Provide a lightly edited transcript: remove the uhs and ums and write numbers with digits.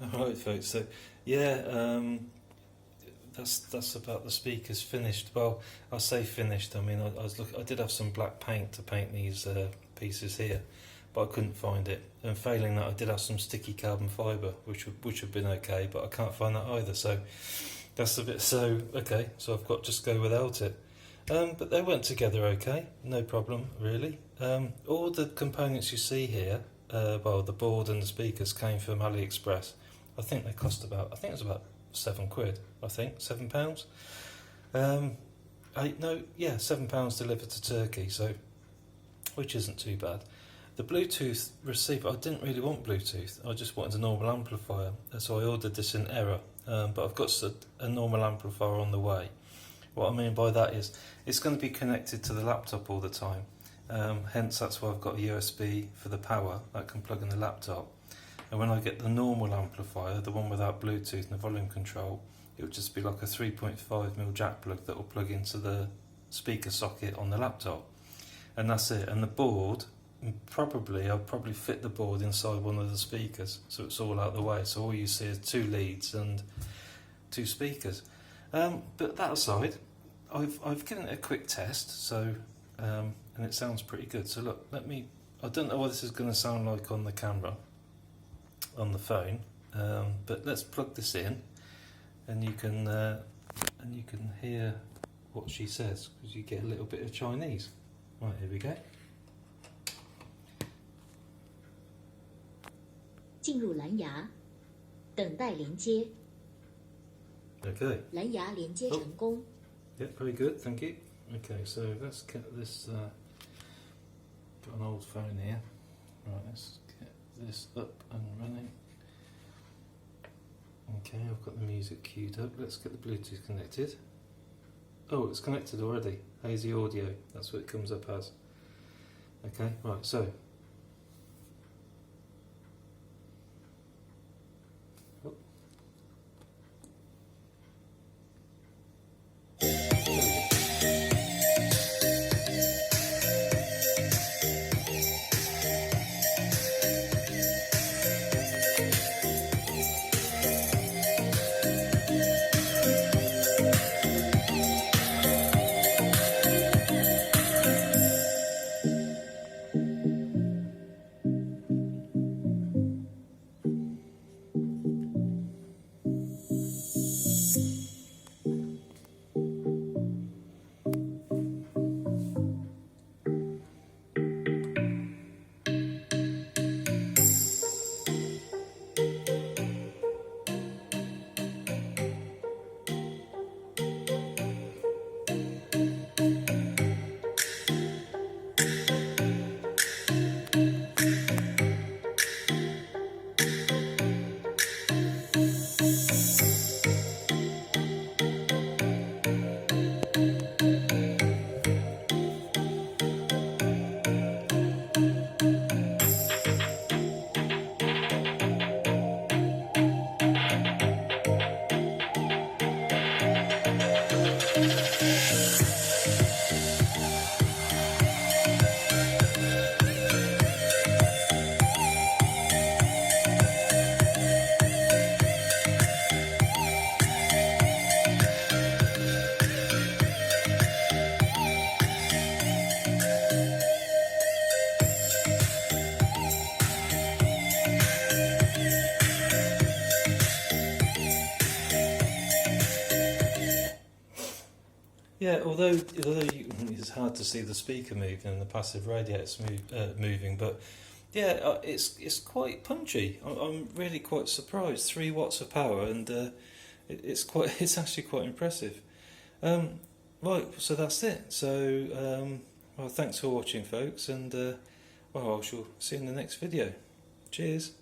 Alright folks, so yeah, that's about the speakers finished. Well, I say finished, I mean I did have some black paint to paint these pieces here, but I couldn't find it, and failing that I did have some sticky carbon fibre which would have been okay, but I can't find that either, so that's a bit, so okay, so I've got to just go without it. But they went together okay, no problem really. All the components you see here, well, the board and the speakers came from AliExpress. I think they cost about, I think it was about £7, I think, £7. £7 delivered to Turkey, so, which isn't too bad. The Bluetooth receiver, I didn't really want Bluetooth, I just wanted a normal amplifier, so I ordered this in error, but I've got a normal amplifier on the way. What I mean by that is, it's going to be connected to the laptop all the time, hence that's why I've got a USB for the power that can plug in the laptop. And when I get the normal amplifier, the one without Bluetooth and the volume control, it would just be like a 3.5mm jack plug that will plug into the speaker socket on the laptop. And that's it. And the board, I'll probably fit the board inside one of the speakers, so it's all out of the way. So all you see is 2 leads and 2 speakers. But that aside, I've given it a quick test, so and it sounds pretty good. So look, I don't know what this is going to sound like on the camera, on the phone, but let's plug this in, and you can hear what she says, because you get a little bit of Chinese. Right, here we go. 进入蓝牙，等待连接。 Okay. 蓝牙连接成功。 Yeah, very good, thank you. Okay, so let's get this. Got an old phone here. Right, let's get this up and running. Okay, I've got the music queued up. Let's get the Bluetooth connected. Oh, it's connected already. Hazy audio, that's what it comes up as. Okay, right, so. Oh. Yeah, although it's hard to see the speaker moving and the passive radiator moving, but yeah, it's quite punchy. I'm really quite surprised. 3 watts of power, and it's actually quite impressive. Right, so that's it. So well, thanks for watching, folks, and well, I shall see you in the next video. Cheers.